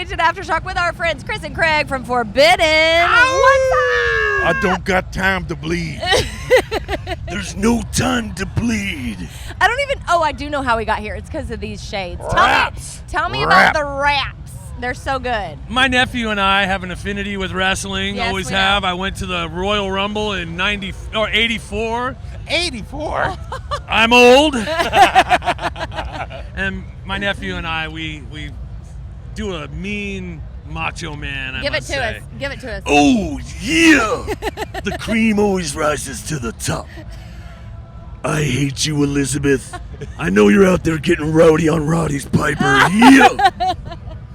Station Aftershock with our friends Chris and Craig from Forbidden. Ow! What's up? I don't got time to bleed. There's no time to bleed. I don't even. Oh, I do know how we got here. It's because of these shades. Raps. Tell me about the wraps. They're so good. My nephew and I have an affinity with wrestling. Yes, Always we have. know. I went to the Royal Rumble in 84. 84. I'm old. And my nephew and I, we do a mean macho man. Give it to us. Give it to us. Oh, yeah. The cream always rises to the top. I hate you, Elizabeth. I know you're out there getting rowdy on Roddy's Piper. Yeah.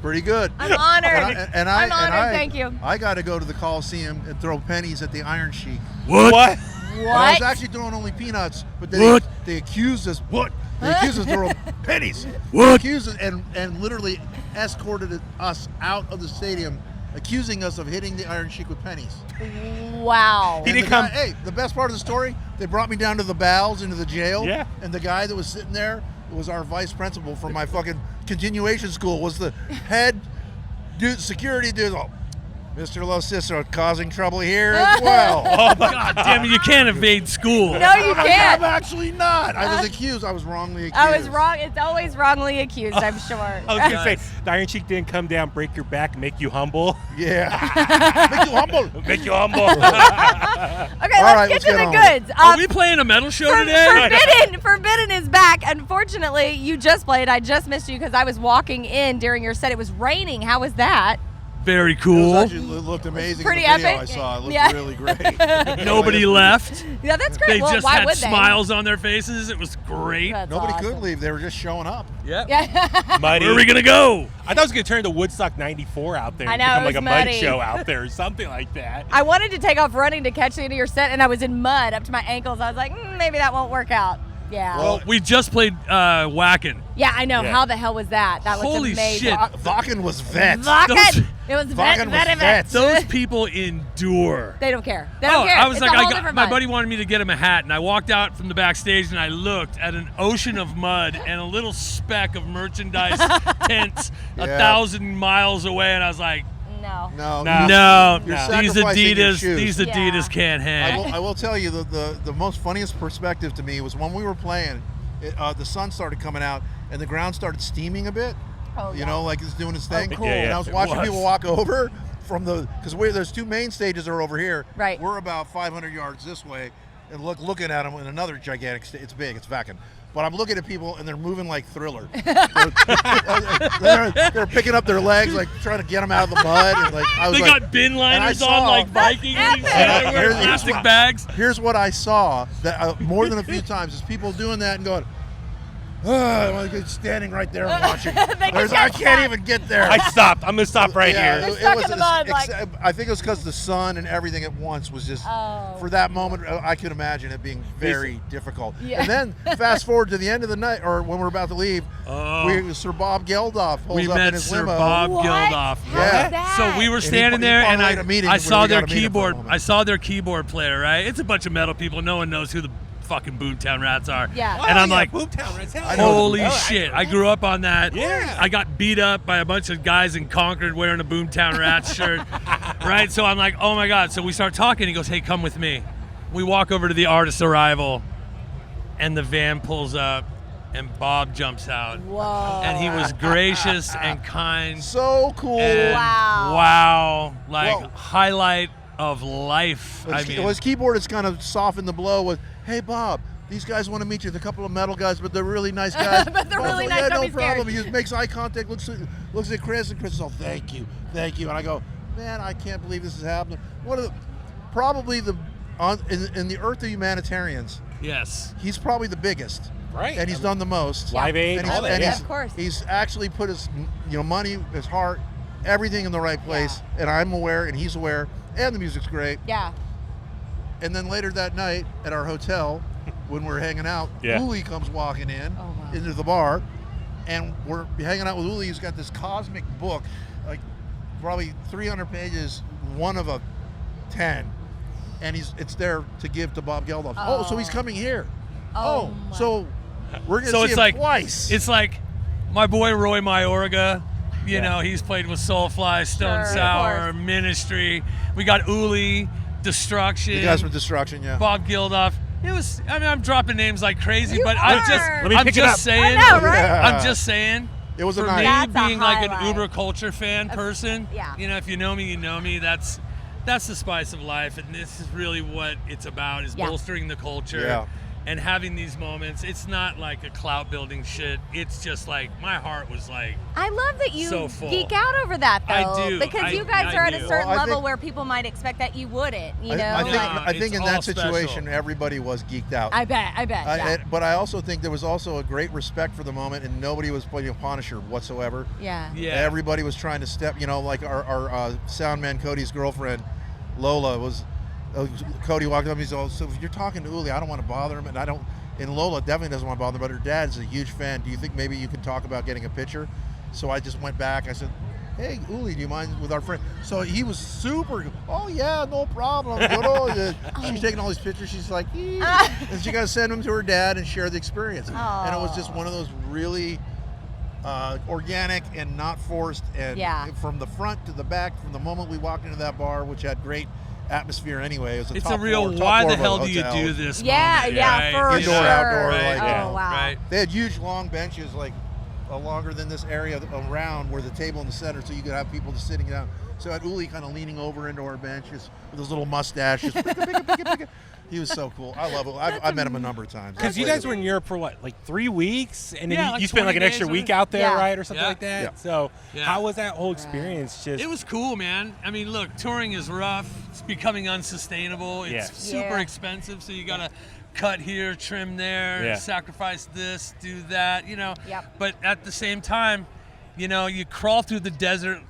Pretty good. I'm honored. I'm honored. Thank you. I got to go to the Coliseum and throw pennies at the Iron Sheik. What? But I was What? actually throwing only peanuts, but What? they accused us. What? They accused us of throwing pennies. They What? accused us and literally escorted us out of the stadium, accusing us of hitting the Iron Sheik with pennies. Wow. And hey, the best part of the story, they brought me down to the bowels into the jail. Yeah. And the guy that was sitting there was our vice principal from my fucking continuation school, was the head dude, security dude. Oh, Mr. Lo Cicero causing trouble here as well. Oh, God damn it. You can't evade school. No, you can't. I'm actually not. I was accused. I was wrongly accused. I was wrong. It's always wrongly accused, I'm sure. I was going to say, the Iron Sheik didn't come down, break your back, make you humble. Yeah. Make you humble. Make you humble. Okay, All right, let's get to the let's get goods. Are we playing a metal show today? Forbidden is back. Unfortunately, you just played. I just missed you because I was walking in during your set. It was raining. How was that? Very It cool. actually looked amazing. Pretty in the video epic. I saw. It looked Yeah. really great. Nobody left. Yeah, that's great. They well, just why had would they? smiles on their faces. It was great. That's Nobody awesome. could leave. They were just showing up. Yep. Yeah. Muddy. Where are we going to go? I thought it was going to turn to Woodstock 94 out there. I know, Become it like a was mud muddy. show out there or something like that. I wanted to take off running to catch the end of your set, and I was in mud up to my ankles. I was like, maybe that won't work out. Yeah. Well, we just played Whackin'. Yeah, I know. Yeah. How the hell was that? That looked Holy amazing. shit. Vakken was vets. Vakken. It was Vakken was very vets. Those people endure. They don't care. They don't care. I was It's like, a whole different my vibe. buddy wanted me to get him a hat, and I walked out from the backstage and I looked at an ocean of mud and a little speck of merchandise tents Yeah. 1,000 miles away, and I was like, No. No. no, You're these sacrificing your Adidas, shoes. these Adidas can't hang. I will tell you the most funniest perspective to me was when we were playing. The sun started coming out and the ground started steaming a bit. Oh, You yeah. know, like it's doing its thing. cool. Yeah, yeah. And I was It watching was. people walk over from because there's two main stages are over here. Right. We're about 500 yards this way, and looking at them in another gigantic stage. It's big. It's Vakken. But I'm looking at people and they're moving like Thriller. they're picking up their legs, like trying to get them out of the mud. And like I was They like, got bin and I liners saw- on like Vikings. epic. They're wearing Here's plastic what- bags. Here's what I saw that more than a few times is people doing that and going, like standing right there and watching. They just I got can't stuck. even get there. I stopped. I'm going to stop right Yeah, here. it stuck was in the mud, like- I think it was because the sun and everything at once was just Oh. for that moment. I could imagine it being very difficult. Yeah. And then fast forward to the end of the night, or when we're about to leave, Sir Bob Geldof pulls We up in met his Sir limo. Bob What? Geldof. How was Yeah. that? So we were he standing there, and finally had a meeting I where saw we their gotta meet him for a keyboard. moment. I saw their keyboard player. Right, it's a bunch of metal people. No one knows who the fucking Boomtown Rats are. Yeah. And I'm like, Boomtown Rats. I know. holy shit! I grew up on that. Yeah. I got beat up by a bunch of guys in Concord wearing a Boomtown Rats shirt. Right. So I'm like, oh my god. So we start talking. He goes, hey, come with me. We walk over to the Artist Arrival, and the van pulls up, and Bob jumps out. Whoa. And he was gracious and kind. So cool. And wow, like Whoa. highlight of life. I mean, His keyboard has kind of softened the blow with, hey, Bob, these guys want to meet you. They're a couple of metal guys, but they're really nice guys. But they're really Yeah, nice, no don't be scared. problem. He makes eye contact, looks at Chris, and Chris is all, thank you. And I go, man, I can't believe this is happening. One of the, probably the, in the earth of humanitarians, yes. he's probably the biggest. Right. And he's done the most. Live Aid, And all that, and yeah. he's, Of course. he's actually put his money, his heart, everything in the right place. And I'm aware, and he's aware, and the music's great. Yeah. And then later that night at our hotel, when we're hanging out, Yeah. Uli comes walking in Oh, wow. into the bar, and we're hanging out with Uli. He's got this cosmic book, like probably 300 pages, one of a 10, and it's there to give to Bob Geldof. Oh, so he's coming here. Oh, So we're gonna So see it's him like twice. It's like my boy Roy Mayorga. You know, he's played with Soulfly, Stone Sure, Sour, of course. Ministry. We got Uli, Destruction. You guys from Destruction, yeah. Bob Geldof. It was. I mean, I'm dropping names like crazy, You but are. I'm pick it just up. saying. I know, right? Yeah. I'm just saying. It was a For night. me, That's a being like an highlight. uber culture fan person, yeah. you know, if you know me, you know me. That's the spice of life, and this is really what it's about: is Yeah. bolstering the culture. Yeah. And having these moments. It's not like a clout building shit. It's just like my heart was like, I love that you So full. geek out over that, though. I do. Because you guys I are at a do. certain Well, I level think- where people might expect that you wouldn't, you know? I think, like, I think It's in all that special. situation, everybody was geeked out. I bet, yeah. But I also think there was also a great respect for the moment, and nobody was playing a Punisher whatsoever. yeah. yeah. Everybody was trying to step, like our sound man Cody's girlfriend, Lola, was. Cody walked up and he's all, so if you're talking to Uli, I don't want to bother him, and Lola definitely doesn't want to bother him, but her dad's a huge fan. Do you think maybe you can talk about getting a picture? So I just went back. I said, hey, Uli, do you mind with our friend? So he was super, oh yeah, no problem. She's taking all these pictures. She's like, and she got to send them to her dad and share the experience. And it was just one of those really organic and not forced. And from the front to the back, from the moment we walked into that bar, which had great atmosphere anyway. It was It's top a real, floor, top why floor the of a hell do you hotel. do this? Yeah, moment, yeah, right? for You sure. know? outdoor, Right, like, oh, wow. Right. They had huge long benches, like longer than this area around, where the table in the center, so you could have people just sitting down. So I had Uli kind of leaning over into our benches with his little mustache. Just he was so cool. I love it. I met him a number of times. Because you guys were in Europe for what, like 3 weeks, and then Yeah, you, like you spent like 20 an extra days, week wasn't out there, Yeah. right, or something Yeah. like that. Yeah. So Yeah. how was that whole experience? Just It was cool, man. I mean, look, touring is rough. It's becoming unsustainable. It's Yeah. super Yeah. expensive, so you gotta cut here, trim there, Yeah. sacrifice this, do that, Yep. But at the same time, you crawl through the desert.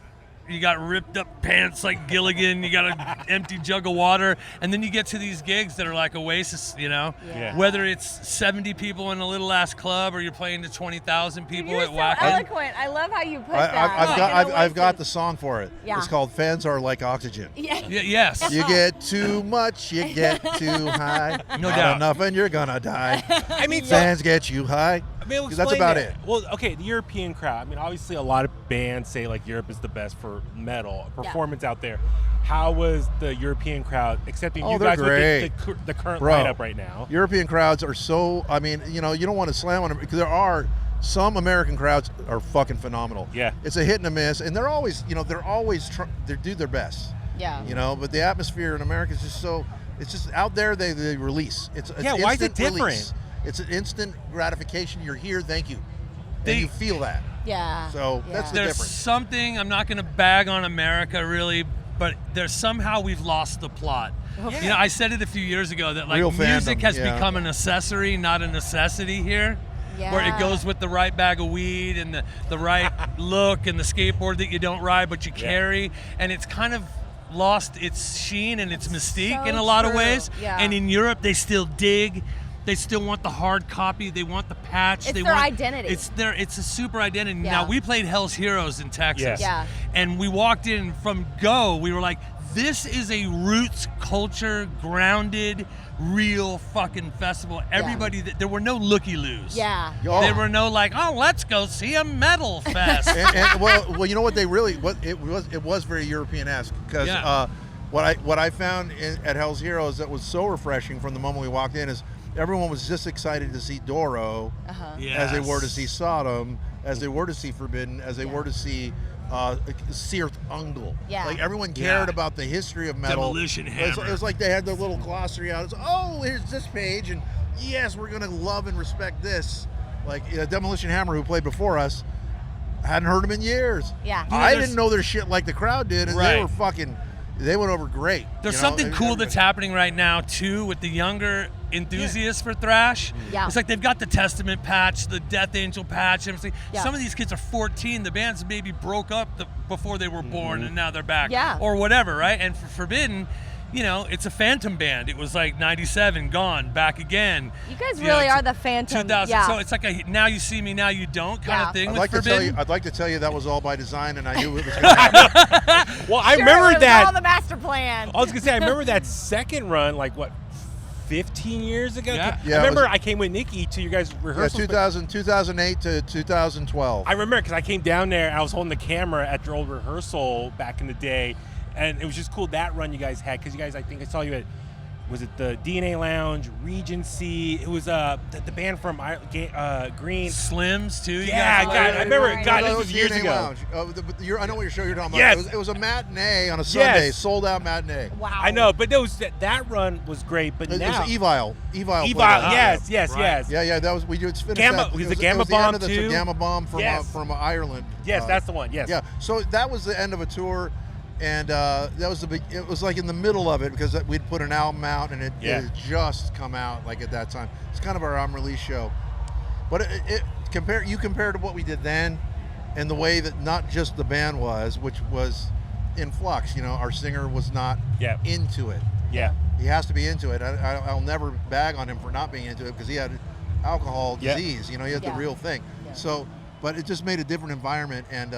You got ripped up pants like Gilligan. You got an empty jug of water, and then you get to these gigs that are like Oasis. Yeah. Whether it's 70 people in a little ass club or you're playing to 20,000 people You're at so Wacken. eloquent. I love how you put that. I've got the song for it. Yeah. It's called "Fans Are Like Oxygen." Yeah. Yes. You get too much, you get too high. No Not doubt. enough, and you're gonna die. I mean, so, Fans get you high. I mean, That's explain about that. it. Well, okay, the European crowd. I mean, obviously, a lot of bands say like Europe is the best for metal performance out there. How was the European crowd accepting you they're guys great. with the current Bro. lineup right now? European crowds are so. I mean, you don't want to slam on them because there are some American crowds are fucking phenomenal. Yeah. It's a hit and a miss, and they're always, they do their best. Yeah. But the atmosphere in America is just so. It's just out there. They release. It's Yeah, why is it instant different? release. It's an instant gratification. You're here, thank you, They- and you feel that. Yeah. So that's the There's difference. something, I'm not going to bag on America really, but there's somehow we've lost the plot. Yeah. I said it a few years ago that like Real music fandom, has yeah. become an accessory, not a necessity here. Where it Yeah. goes with the right bag of weed and the right look and the skateboard that you don't ride but you carry. And it's kind of lost its sheen and its mystique So in a lot of true. ways. Yeah. And in Europe, they still dig. They still want the hard copy. They want the patch. It's they their want, identity. It's a super identity. Yeah. Now, we played Hell's Heroes in Texas. Yeah. And we walked in from go. We were like, this is a roots culture, grounded, real fucking festival. Everybody, there were no looky-loos. Yeah. Oh. There were no like, oh, let's go see a metal fest. and well, you know what it was very European-esque because Yeah. what I found at Hell's Heroes that was so refreshing from the moment we walked in is everyone was just excited to see Doro as they were to see Sodom, as they were to see Forbidden, as they were to see Seared Ungle. Yeah. Like everyone cared Yeah. about the history of metal. Demolition It Hammer. was like they had their little glossary out. It's, oh, here's this page, and yes, we're gonna love and respect this. Like Demolition Hammer, who played before us, hadn't heard them in years. Yeah. I there's- didn't know their shit like the crowd did, and Right. they went over great. There's you know? something cool that's happening right now too with the younger enthusiasts for thrash. Yeah. It's like they've got the Testament patch, the Death Angel patch, and everything. Yeah. Some of these kids are 14. The bands maybe broke up before they were born, and now they're back. Yeah. Or whatever, right? And for Forbidden, it's a phantom band. It was like 97, gone, back again. You guys You know, really it's are the phantom. 2000. Yeah. So it's like a now you see me, now you don't kind Yeah. of thing I'd with like Forbidden. to tell you that was all by design, and I knew it was going to happen. Well, I Sure, remember it was that. all the master plan. I was gonna say, I remember that second run, like what, 15 years ago. Yeah. I remember I came with Nikki to you guys' rehearsals. 2008 to 2012. I remember because I came down there. I was holding the camera at your old rehearsal back in the day, and it was just cool that run you guys had because you guys. I think I saw you at. Was it the DNA Lounge, Regency? It was the band from Green. Slims too. Yeah, God, I remember. God, this was years DNA ago. Lounge. I know what you're talking about. Yes. It was a matinee on a Sunday, Yes. sold out matinee. Wow. I know, but that run was great. But It now was Evil. Evil, played it. yes. Yeah, that was we just finished Gamma- that. was It the Gamma it was the end Bomb of the too? Gamma Bomb from Yes. from Ireland. Yes, that's the one. Yes. Yeah, so that was the end of a tour, and that was the big. It was like in the middle of it because we'd put an album out and it had just come out like at that time. It's kind of our release show, but compare to what we did then, and the way that not just the band was, which was in flux. You know, our singer was not into it. Yeah. He has to be into it. I'll never bag on him for not being into it because he had alcohol disease. You know, he had the real thing. Yeah. So, but it just made a different environment, and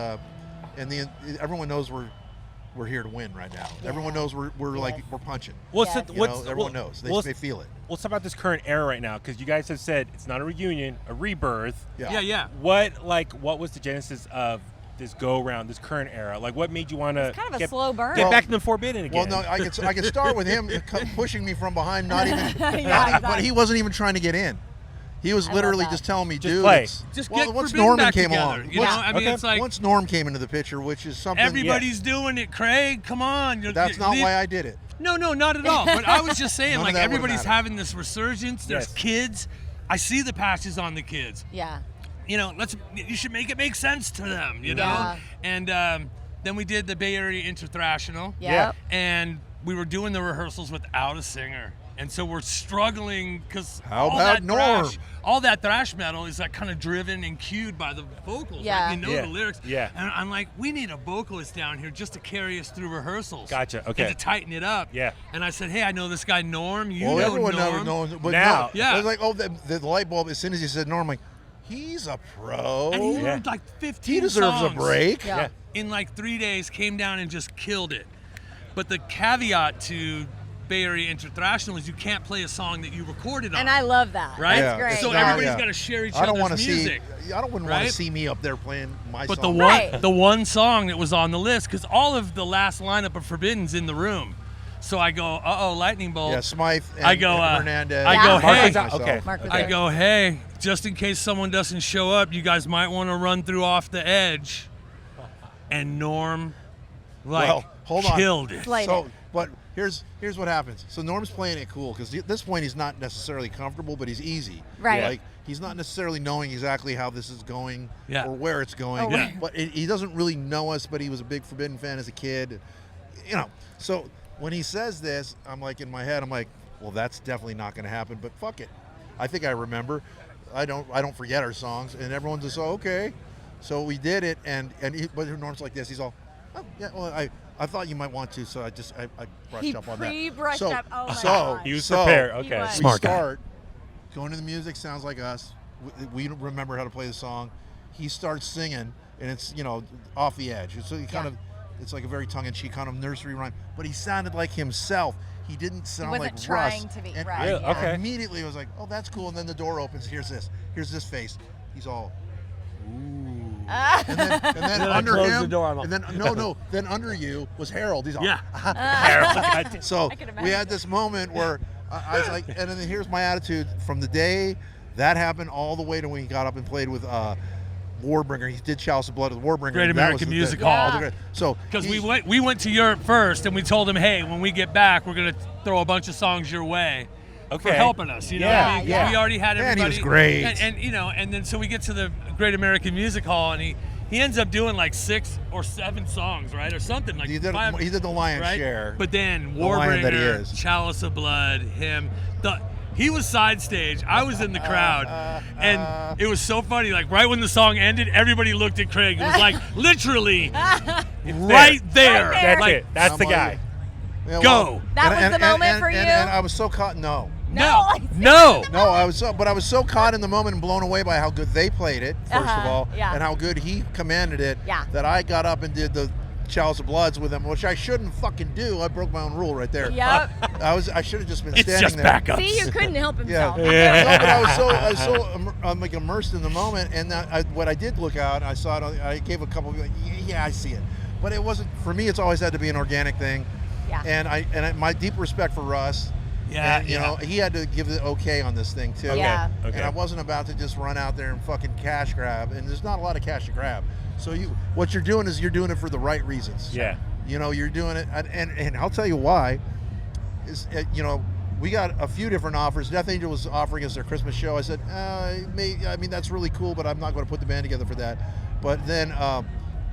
everyone knows we're here to win right now. Yeah. Everyone knows we're like we're punching. What's Yes. Everyone knows. They feel it. Let's talk about this current era right now because you guys have said it's not a reunion, a rebirth. Yeah. What was the genesis of this go around, this current era? Like, what made you want to It's kind of a slow burn. get back to the Forbidden again? Well, no, I could start with him pushing me from behind, Exactly. but he wasn't even trying to get in. He was I love literally that. just telling me, Just dude, play. once Forbidden Norman back came together, along, you know, I mean, it's like once Norm came into the picture, which is something everybody's doing it. Craig, come on. That's not why I did it. No, not at all. But I was just saying, None of like that would've everybody's mattered. having this resurgence. There's Yes. kids. I see the patches on the kids. Yeah. You know, you should make it make sense to them. You know, Yeah. and then we did the Bay Area Interthrational. Yep. And we were doing the rehearsals without a singer. And so we're struggling because How about Norm? All that thrash metal is like kind of driven and cued by the vocals. Yeah. Like, you know Yeah. the lyrics. Yeah. And I'm like, we need a vocalist down here just to carry us through rehearsals. Gotcha, okay. And to tighten it up. Yeah. And I said, hey, I know this guy Norm. You Well, know everyone Norm. knows. But Now. no, Yeah. it was like, the light bulb. As soon as he said Norm, I'm like, he's a pro. And he Yeah. learned like 15 He deserves songs a break. Yeah. in like 3 days, came down and just killed it. But the caveat to Bay Area Interthrational is you can't play a song that you recorded on. And I love that. Right? That's Yeah. great. So No, everybody's yeah. got to share each I don't want other's to see. music. I wouldn't want right? to see me up there playing my But song. Right. the one song that was on the list, because all of the last lineup of Forbidden's in the room. So I go, lightning bolt. Yeah, Smythe. And, I go, and Hernandez. I go, and hey. myself. Okay. Mark was I there. go, hey, just in case someone doesn't show up, you guys might want to run through Off the Edge. And Norm, Well, hold on. killed it. Slayed So, it. but here's what happens. So Norm's playing it cool because at this point he's not necessarily comfortable, but he's easy. Right. Like he's not necessarily knowing exactly how this is going Yeah. or where it's going. Oh, right. But he doesn't really know us. But he was a big Forbidden fan as a kid. You know. So when he says this, I'm like in my head, I'm like, well, that's definitely not going to happen. But fuck it. I think I remember. I don't forget our songs, and everyone's just okay. So we did it, but Norm's like this. He's all, oh yeah. Well, I thought you might want to, so I brushed He up on that. pre-brushed so, up. Oh my so God. He was so prepared. He Okay. was. We Smart guy. start going to the music. Sounds like us. We don't remember how to play the song. He starts singing, and it's off the edge. So he kind of, it's like a very tongue-in-cheek kind of nursery rhyme. But he sounded like himself. He didn't sound wasn't like trying Russ. to be, And right, I yeah. Okay. immediately was like, oh, that's cool. And then the door opens. Here's this face. He's all, and then I under closed him, the door, I'm all- and then then under you was Harold. He's all, Yeah. so I can we imagine. had this moment where I was like, and then here's my attitude from the day that happened all the way to when he got up and played with Warbringer. He did Chalice of Blood with Warbringer. Great That American was Music Hall. all the great- So Because he's- we went to Europe first, and we told him, hey, when we get back, we're gonna throw a bunch of songs your way for Okay. helping us. You know, Yeah, what I mean? 'Cause yeah. we already had And everybody. he was great. And then so we get to the Great American Music Hall, and he ends up doing like 6 or 7 songs, right, or something like he did 5, he did the lion's right? share. But then The lion that he Warbringer, is. Chalice of Blood, him, he was side stage. I was in the crowd, and it was so funny. Like right when the song ended, everybody looked at Craig. It was like literally right there. Right there. That's Like, it. That's the guy. Yeah, Go. That was the moment for you? And I was so caught. No, no, No. I was so caught in the moment and blown away by how good they played it, first of all, yeah. and how good he commanded it, Yeah. that I got up and did the Chalice of Bloods with them, which I shouldn't fucking do. I broke my own rule right there. Yep. I should have just been It's standing just there. backups. See, you couldn't help Yeah. himself. No, but I was so like immersed in the moment, and what I did look out, I saw it. I gave a couple of like, yeah, I see it, but it wasn't for me. It's always had to be an organic thing. Yeah. And my deep respect for Russ. Yeah, and, you know, he had to give the okay on this thing too. Okay. Yeah. Okay. And I wasn't about to just run out there and fucking cash grab. And there's not a lot of cash to grab. So what you're doing is you're doing it for the right reasons. Yeah. You know, you're doing it, and I'll tell you why. Is you know, we got a few different offers. Death Angel was offering us their Christmas show. I said, I mean, that's really cool, but I'm not going to put the band together for that. But then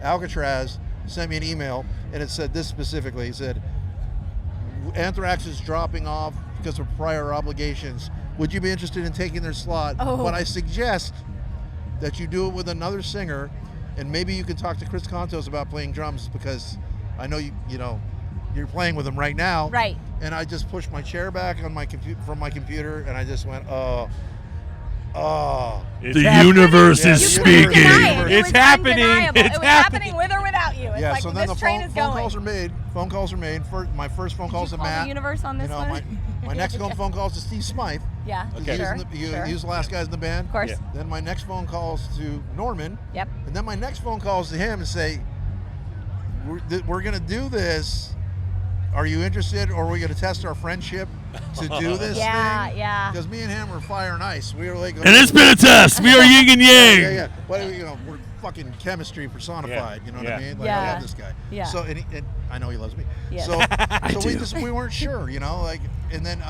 Alcatraz sent me an email, and it said this specifically. He said, Anthrax is dropping off because of prior obligations. Would you be interested in taking their slot? Oh. But I suggest that you do it with another singer, and maybe you can talk to Chris Contos about playing drums, because I know you're playing with him right now. Right. And I just pushed my chair back on my from my computer, and I just went, oh. It's The happening. universe Yeah, is you couldn't speaking. deny it. It It's was happening. undeniable. It's It was happening. happening with or without you. It's Yeah, like so this then the train phone is going. calls are made. Phone calls are made. My first phone calls Did to you call Matt. the universe on this you know, one? my next phone calls to Steve Smythe. Yeah. Okay. Sure. He was the last guys in the band. Of course. Yeah. Then my next phone calls to Norman. Yep. And then my next phone calls to him and say, we're going to do this. Are you interested, or are we going to test our friendship to do this Yeah, thing? yeah. Because me and him are fire and ice. We were like, And it's been a test. We are yin and yang. yeah. Well, we're fucking chemistry personified. You know what I mean? Like, Yeah. I love this guy. Yeah. So, and I know he loves me. Yeah. So we weren't sure, like, and then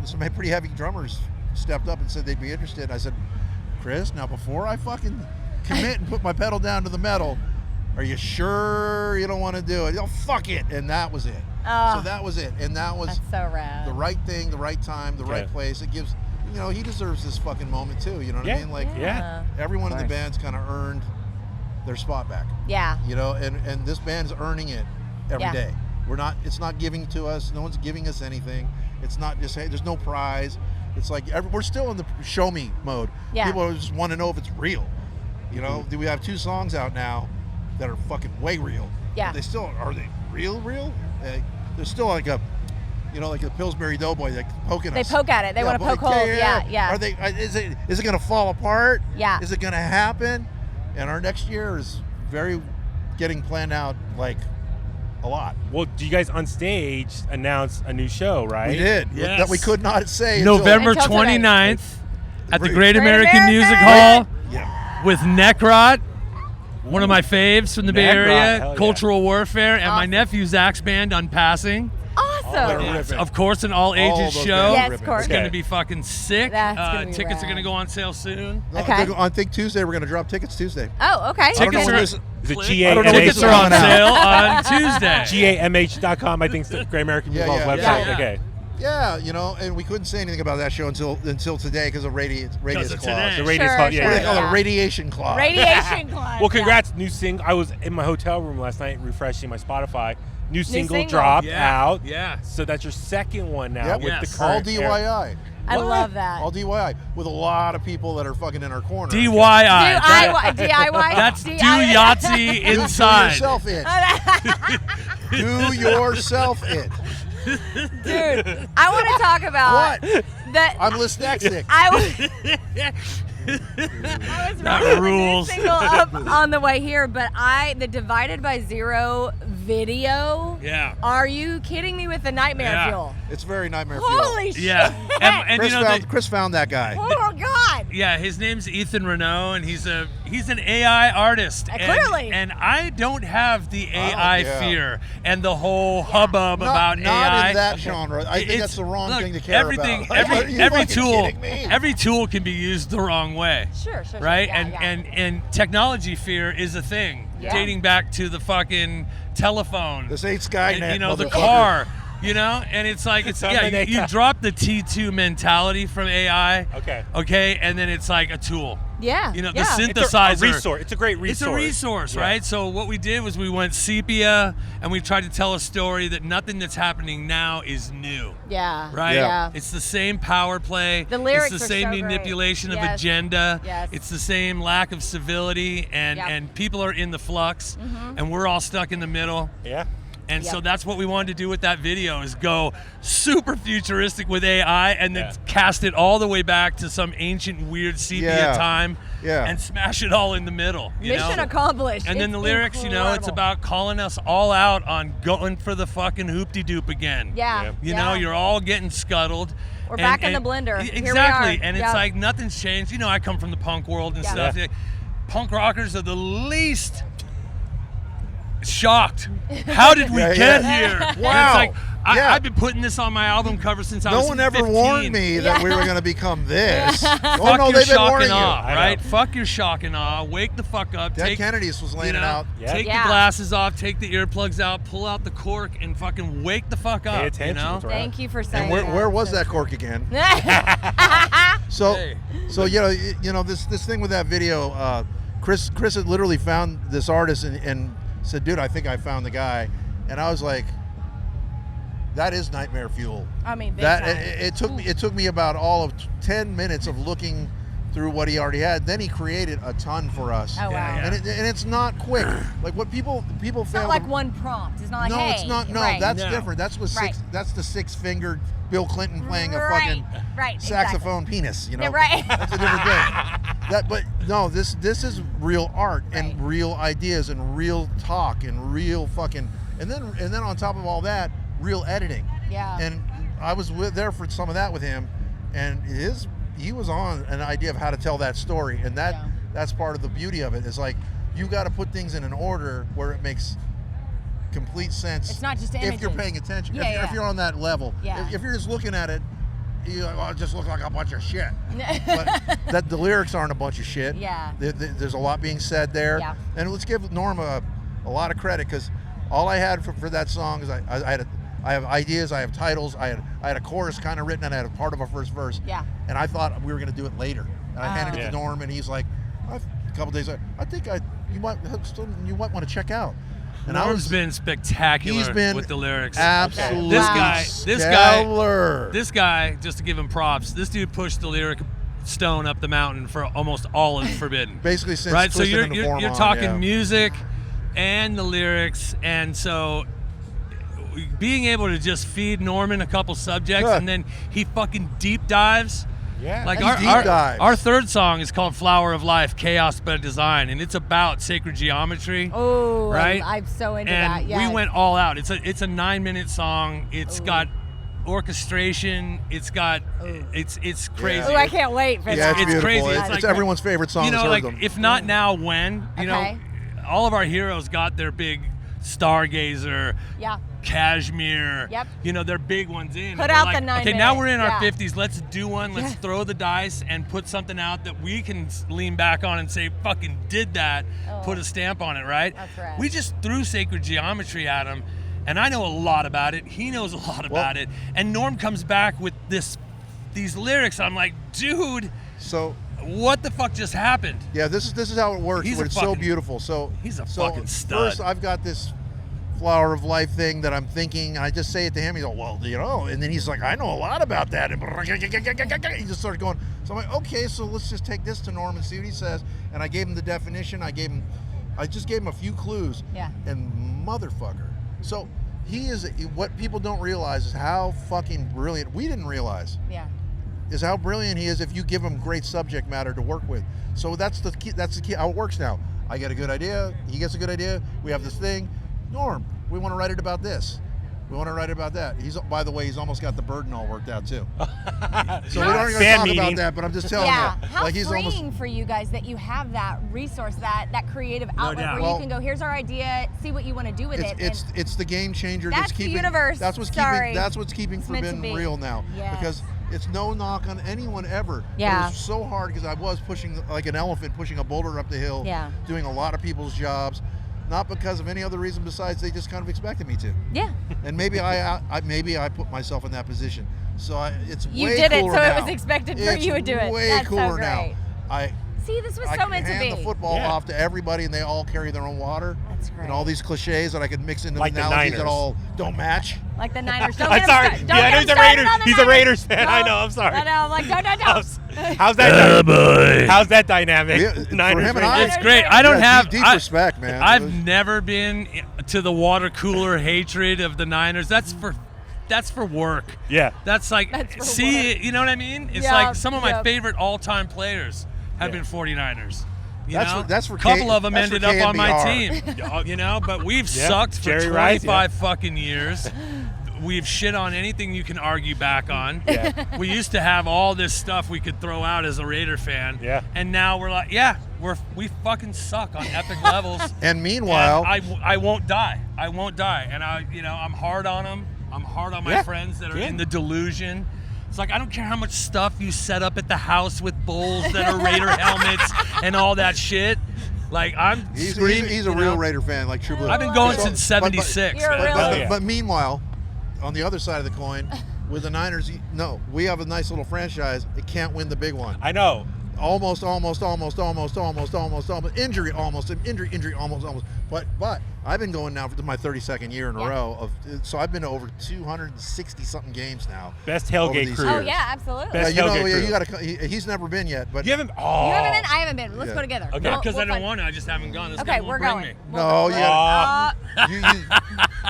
some pretty heavy drummers stepped up and said they'd be interested. I said, Chris, now before I fucking commit and put my pedal down to the metal, are you sure you don't want to do it? Oh, fuck it. And that was it. Oh. So that was it. And that was That's so rad. the right thing, the right time, the right Okay. place. It gives, he deserves this fucking moment too. You know what Yeah. I mean? Like, Yeah. everyone in the Nice. band's kind of earned their spot back. Yeah. And this band's earning it every Yeah. day. It's not giving to us. No one's giving us anything. It's not just, hey, there's no prize. It's like, we're still in the show me mode. Yeah. People just want to know if it's real. Do we have 2 songs out now that are fucking way real? Yeah. Are they real? There's still like a Pillsbury Doughboy like poking They us. poke at it. They want to but poke holes. Yeah. Are they? Is it going to fall apart? Yeah. Is it going to happen? And our next year is getting planned out like a lot. Well, do you guys on stage announce a new show, right? We did. Yes. That we could not say until- November Until today. 29th at the Great. Great Great American American! Music Hall Yeah. with Necrot, one of my faves from the Bay Necrot, Area, hell yeah. Cultural Warfare, and my Awesome. nephew Zach's band Unpassing. Awesome. they're It's, ripping. of course, an all ages those show. bands Yes, are of ripping. course. It's Okay. going to be fucking sick. That's gonna be Tickets are going to rad. go on sale soon. No, Okay. I think Tuesday we're going to drop tickets Tuesday. Oh, okay. Tickets know are, when this- Is it I don't know what tickets this are is on coming sale out. on Tuesday. GAMH.com, I think, is the Great American Music Hall's Yeah, website. yeah. Okay. Yeah, and we couldn't say anything about that show until today because of radius of clause. today. The radius Sure, call, yeah. What do they sure. call Yeah. it? Radiation clause. Radiation class. Well, congrats, new single. I was in my hotel room last night refreshing my Spotify. New single single. dropped Yeah, out. yeah. So that's your second one now Yep. with Yes. the current All DIY. I love that. All DIY with a lot of people that are fucking in our corner. DIY. DIY. That's do DIY. Yahtzee Do inside. yourself it. Do yourself it. Dude, I want to talk about What? that. I'm dyslexic. I was That running the new rules. single up on the way here, but the Divided by Zero video. Yeah. Are you kidding me with the Nightmare Yeah. Fuel? It's very nightmare fuel. Holy shit! Yeah. And Chris found that guy. Oh God! yeah, his name's Ethan Renault, and he's an AI artist. Clearly. And I don't have the Oh, AI yeah. fear and the whole hubbub about not AI. in that genre. I think It's- that's the wrong look, thing to care everything, about. Are you Every fucking tool, kidding me? every tool can be used the wrong way. Sure. Right? Yeah, and technology fear is a thing Yeah. dating back to the fucking telephone. This ain't Skynet, the motherfucker. car. And it's like you Terminator. drop the T2 mentality from AI. Okay. Okay, and then it's like a tool. Yeah. You know, yeah. the It's synthesizer. a resource. It's a great resource. It's a resource, Yeah. right? So what we did was we went sepia, and we tried to tell a story that nothing that's happening now is new. Yeah. Right? Yeah. It's the same power play. The lyrics It's the are same so great. manipulation of Yes. agenda. Yes. It's the same lack of civility, and Yep. and people are in the flux, and we're all stuck in the middle. Yeah. And so Yep. that's what we wanted to do with that video, is go super futuristic with AI and then Yeah. cast it all the way back to some ancient weird sepia Yeah. time Yeah. and smash it all in the middle. You Mission know? accomplished. And then It's the lyrics, you know, it's incredible. about calling us all out on going for the fucking hoop-de-doop again. Yeah. Yeah. You know, you're all getting scuttled. We're back in the blender. Here we Exactly. are. And it's Yep. like nothing's changed. You know, I come from the punk world and Yeah. stuff. Yeah. Punk rockers are the least shocked. How did we Yeah, get yeah. here? And Wow. It's like, Yeah. I've been putting this on my album cover since I No was one ever 15. warned me that we were going to become this. Oh Fuck no, your they've been shock warning and you. awe, I know. right? Fuck your shock and awe. Wake the fuck up. Dead Take, Kennedys was laying you it know, out. Yeah. Take Yeah. the glasses off, take the earplugs out, pull out the cork, and fucking wake the fuck up. Pay attention. You know? That's right. Thank you for saying And where that. was that cork again? that? So, Hey. so you know this thing with that video. Chris had literally found this artist and said, "Dude, I think I found the guy," and I was like, "That is nightmare fuel." I mean, big That time. it took me about all of 10 minutes of looking through what he already had. Then he created a ton for us. Oh, wow. Yeah. And it's not quick. Like what people It's fail not like to, one prompt. It's not like, no, hey. it's not. No, right. that's No. different. That's what Right. that's the six-fingered Bill Clinton playing a Right, fucking right, saxophone penis. You know, Yeah, right. That's a different thing. But no, this is real art and Right. real ideas and real talk and real fucking and then on top of all that, real editing. Yeah. And I was there for some of that with him, and he was on an idea of how to tell that story, and Yeah. that's part of the beauty of it. Is like you got to put things in an order where it makes complete sense. It's not just if you're images. paying attention. Yeah, if you're on that level. Yeah. If you're just looking at it, you just look like a bunch of shit. But that the lyrics aren't a bunch of shit. Yeah. There's a lot being said there. Yeah. And let's give Norm a lot of credit, because all I had for that song is I have ideas, I have titles, I had a chorus kind of written, and I had a part of a first verse. Yeah. And I thought we were going to do it later. And I handed it Yeah. to Norm, and he's like, a couple days later, I think you might want to check out. And Norm's been spectacular he's been with the lyrics. absolutely This guy- stellar. This guy, just to give him props, this dude pushed the lyric stone up the mountain for almost all of Forbidden. Basically since Right, so Twisted you're into you're, Form you're on, talking yeah. music and the lyrics, and so being able to just feed Norman a couple subjects, Yeah. and then he fucking deep dives. Yeah. Like He our, deep our, dives. our third song is called Flower of Life, Chaos by Design, and it's about sacred geometry. Oh, Right? I'm so into And that. Yeah. we went all out. It's a 9-minute song. It's got orchestration. It's got it's crazy. Oh, I can't wait for Yeah, that. it's It's beautiful. crazy. It's, It's like- everyone's favorite song. You know, that's like heard them. if not now, when? You Okay. know, all of our heroes got their big Stargazer, Yeah. Cashmere. Yep. You know, they're big ones in. Put And we're out like, the 9 okay, now minute, we're in our yeah. 50s. Let's do one. Let's Yeah. throw the dice and put something out that we can lean back on and say, fucking did that. Oh. Put a stamp on it, right? That's right. We just threw sacred geometry at him, and I know a lot about it. He knows a lot about it. And Norm comes back with these lyrics. I'm like, dude, So what the fuck just happened? yeah, this is how it works. He's But a it's so fucking- beautiful. So he's a so fucking stud. First, I've got this flower of life thing that I'm thinking, and I just say it to him. He's like, well, you know, and then he's like, I know a lot about that. And he just started going. So I'm like, okay, so let's just take this to Norm and see what he says. And I gave him the definition. I just gave him a few clues. Yeah. And motherfucker. So he is, what people don't realize is how fucking brilliant, we didn't realize, Yeah. is how brilliant he is if you give him great subject matter to work with. So that's the key how it works now. I get a good idea, he gets a good idea, we have this thing. Norm, we want to write it about this. We want to write it about that. By the way, he's almost got the burden all worked out too. So we aren't going to Fan talk meeting. about that, but I'm just telling Yeah. you. How Like he's freeing almost for you guys that you have that resource, that creative outlet doubt. where Well, you can go, here's our idea, see what you want to do with it. it's the game changer That's that's the keeping universe. That's what's Sorry. keeping It's meant to Forbidden be. real now. Yes. Because it's no knock on anyone ever. But Yeah. it was so hard because I was pushing like an elephant pushing a boulder up the hill. Yeah. Doing a lot of people's jobs, not because of any other reason besides they just kind of expected me to. Yeah. And maybe I put myself in that position. So it's You way did it, cooler so it now. was expected for It's you to do it. Way That's so cooler great. now. See, this was I so can meant to hand be. the football Yeah. off to everybody, and they all carry their own water. That's great. And all these cliches that I could mix into Like the analogies that Niners. all don't match. Like the Niners. Don't I'm get sorry. him Yeah, don't I know get he's him a started Raiders. on the He's a Niners. Raiders fan. I know. I'm sorry. I know. I'm like, don't. How's that? boy. How's that dynamic? Yeah, for Niners, him and I- Raiders. It's great. I don't Yeah, have deep respect, man. I've never been to the water cooler hatred of the Niners. That's for work. Yeah. That's like That's for see, you know what I mean? It's Yeah, like some of my yeah. favorite all-time players have been 49ers. You That's know? for- that's for a couple K- of them that's for ended up on my KNBR. team. You know, but we've Yeah, sucked for Jerry 25 Rice, fucking years. We've shit on anything you can argue back on. Yeah. We used to have all this stuff we could throw out as a Raider fan. Yeah. And now we're like, we fucking suck on epic levels. And meanwhile, And I won't die. I won't die. And I'm hard on them. I'm hard on my Yeah, friends that are good. in the delusion. It's like I don't care how much stuff you set up at the house with bulls that are Raider helmets and all that shit. Like I'm he's screaming. a you real know? Raider fan, like true blue. I've been going So- since but- '76. You're a man. real- Oh, yeah. But meanwhile, on the other side of the coin, with the Niners, no, we have a nice little franchise. It can't win the big one. I know. Almost. Injury, almost. But I've been going now for my 32nd year in a row of. So I've been to over 260 something games now. Best over tailgate these crew. Oh years. yeah, absolutely. Best you know, tailgate yeah, crew. you got to. He's never been yet, but You haven't. Oh. You haven't been? I haven't been. Let's Yeah. go together. Okay. Because I We'll don't find- want to. I just haven't gone. This Okay, guy we're won't bring going. me. No, yeah. you,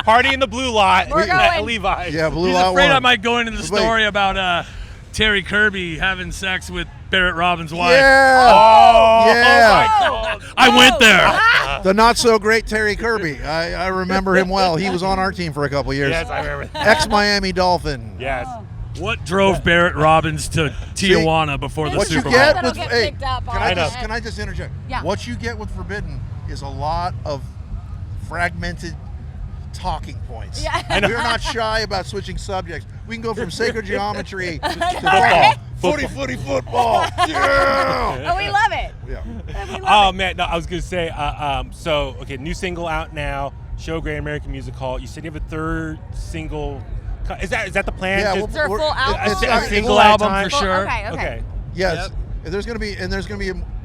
Party in the blue lot. We're at going. Levi's. yeah, blue He's out afraid one. I might go into the Wait. story about Terry Kirby having sex with Barrett Robbins' wife. Yeah. Oh. Yeah. Oh my God. I went there. The not so great Terry Kirby. I remember him well. He was on our team for a couple years. Yes, I remember that. Ex-Miami Dolphin. Yes. What drove Barrett Robbins to Tijuana before the What you Super Bowl? get That'll with get hey, picked up can on I the just end. can I just interject? Yeah. What you get with Forbidden is a lot of fragmented talking points. Yeah. We're not shy about switching subjects. We can go from sacred geometry to Football. footy football. Yeah. Oh, we love it. Yeah. We love Oh it. man, no, I was gonna say. So okay, new single out now. Show Great American Music Hall. You said you have a third single. Is that the plan? Yeah, Just- Is there a full album? It's a it's- single full at a album time? for sure. Okay. Okay. Yes. There's gonna be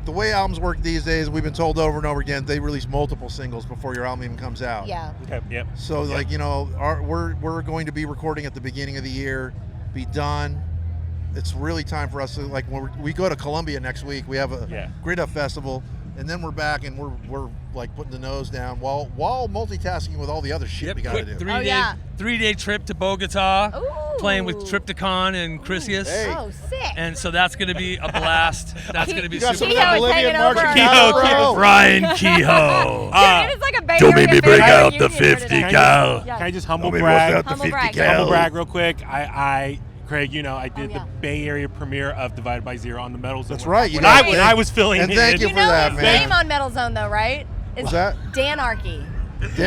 the way albums work these days. We've been told over and over again they release multiple singles before your album even comes out. Yeah. Okay. Yep. So like we're going to be recording at the beginning of the year, be done. It's really time for us to like when we go to Colombia next week. We have a Grid Up Festival, and then we're back and we're like putting the nose down while multitasking with all the other shit we gotta quick do. three-day trip to Bogota, Ooh. playing with Triptychon and Chrysius. Hey. Oh, sick. And so that's going to be a blast. That's going to be You got super some Kehoe is fun. hanging Bolivian over marching our Kehoe, band, bro. Ryan Kehoe. Dude, it's like a Bay Don't Area make me break family out the reunion here 50 today. cal. Yeah. Can I just humble Nobody brag? wants out the Humble 50 brag. cal. Humble brag real quick. Craig, I did yeah. the Bay Area premiere of Divided by Zero on the Metal Zone. That's right, you When got I, it. when I was filling And in. thank you You for know that, his man. name on Metal Zone, though, right? Is What's that? Danarchy. Anarchy.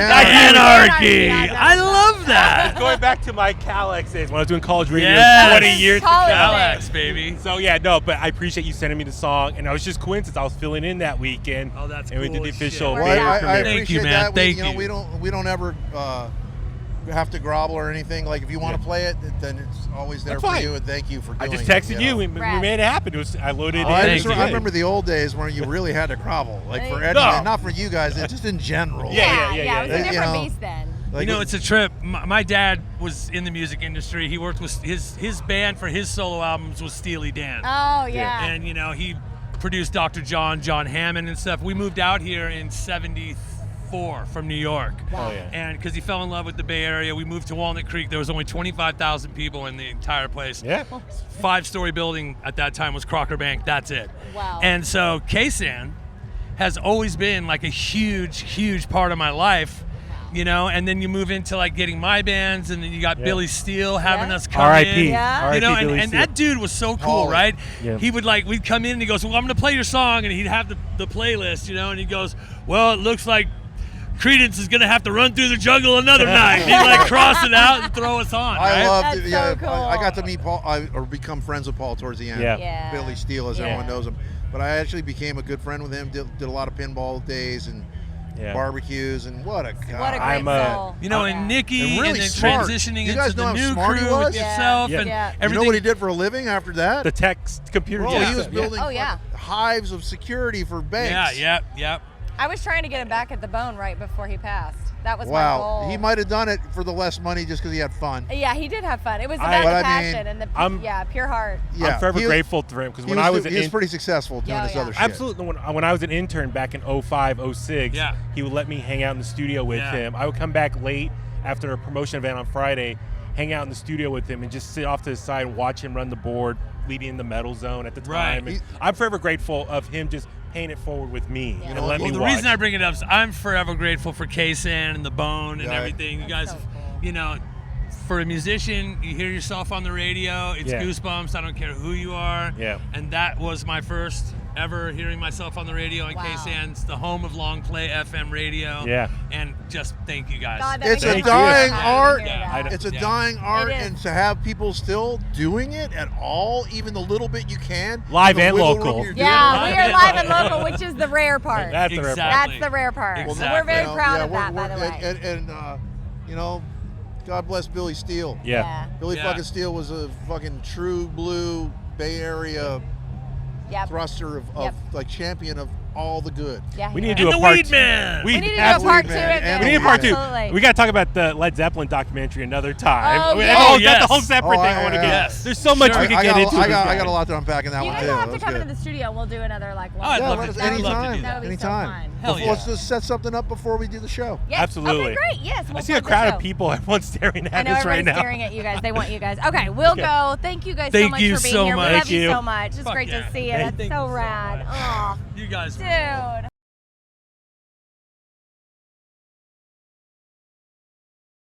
Anarchy. I love that. Going back to my Calex days when I was doing college radio Yes. 20 years College ago. Alex, baby. So yeah, no, but I appreciate you sending me the song, and it was just coincidence. I was filling in that weekend. Oh, that's and we did cool the as official shit. Well, Bay Area I premiere. Thank appreciate you, man. that. Thank We you. we don't ever have to grovel or anything. Like if you want to play it, then it's always there That's for fine. you. And thank you for I doing just it, texted you. know. We Rad. made it happen. I loaded it I, in. just, Thank you. I remember the old days when you really had to grovel, like for Eddie, No. and not for you guys, just in general. Yeah. It was a You different know, beast then. Like, You know, it's a trip. My dad was in the music industry. He worked with his band for his solo albums was Steely Dan. Oh, yeah. And, he produced Dr. John Hammond and stuff. We moved out here in 74 from New York. Oh, yeah. And because he fell in love with the Bay Area, we moved to Walnut Creek. There was only 25,000 people in the entire place. Yeah. 5-story building at that time was Crocker Bank. That's it. Wow. And so K-San has always been like a huge part of my life. And then you move into like getting my bands, and then you got Billy Steele having Yeah. us come R.I.P. in. Yeah. R.I.P. And Billy Steele. that dude was so cool, Oh. right? Yeah. He would we'd come in and he goes, well, I'm going to play your song. And he'd have the playlist, and he goes, well, it looks like Creedence is going to have to run through the jungle another night. And he'd cross it out and throw us on, I right? loved That's it. so Yeah, cool. I got to meet Paul or become friends with Paul towards the end. Yeah. Yeah. Billy Steele, as Yeah. everyone knows him. But I actually became a good friend with him. Did a lot of pinball days, and barbecues, and what a guy. What a great I'm soul. You know, Oh, and yeah. Nikki, And really and then smart. transitioning You guys into know the how new smart he crew with was? yourself Yeah. and Yeah. You know everything. what he did for a living after that? The text computer. Bro, yeah. he was building Oh, yeah. hives of security for banks. Yep. I was trying to get him back at the bone right before he passed. That was my Wow. goal. He might have done it for the less money just because he had fun. Yeah, he did have fun. It was But about the I mean, passion and the pure heart. Yeah, I'm forever he was- grateful to him because He when was, I was he was pretty successful doing Yeah, this yeah. other shit. Absolutely. When I was an intern back in 05, 06, Yeah. he would let me hang out in the studio with Yeah. him. I would come back late after a promotion event on Friday, hang out in the studio with him, and just sit off to the side and watch him run the board, leading the metal zone at the Right. time. And I'm forever grateful of him just paying it forward with me Yeah. and let Well, me the watch. reason I bring it up is I'm forever grateful for K-San and the Bone and Yeah. everything. You guys, so cool. you know, for a musician, you hear yourself on the radio. It's Yeah. goosebumps. I don't care who you are. Yeah. And that was my first ever hearing myself on the radio on Wow. K-San's, the home of long play FM radio. Yeah. And just thank you guys. God, that It's makes a me dying happy to art. hear Yeah, that. It's a Yeah. dying art, It is. and to have people still doing it at all, even the little bit you can, Live the and wiggle room local. you're Yeah, doing. we are live and local, which is the rare part. That's the rare part. Exactly. That's the rare part. Exactly. And we're very You know, proud yeah, of that, by the way. And you know, God bless Billy Steele. Yeah. Billy Yeah. fucking Steele was a fucking true blue Bay Area Yep. thruster of Yep. like champion of all the good. Yeah, We he need to was. do And a the part Weed two. Man. We need to do a absolutely- part two man. of And it. We need a part two. Absolutely. We got to talk about the Led Zeppelin documentary another time. Oh, I mean, yes. that's yes. the whole separate Oh, thing I want to get. yes. There's so much Sure. we could I get got, into. I with got, this I got a guy. lot to unpack in that You one guys too. will That have to was come good. into the studio and we'll do another like Oh, I'd one. love let to us do- I'd love to anytime. do That would be so Anytime. fun. Hell Let's yeah. just set something up before we do the show. Yes. Absolutely. Okay, great. Yes. I We'll see a plug the crowd show. of people, everyone's staring I at know us right everybody's now. staring at you guys. They want you guys. Okay, we'll Okay. go. Thank you guys so Thank much you for being so here. much. We love Thank you you. so much. It's Fuck great yeah. to see you. Thank That's you so so rad. much. Oh, You guys. dude.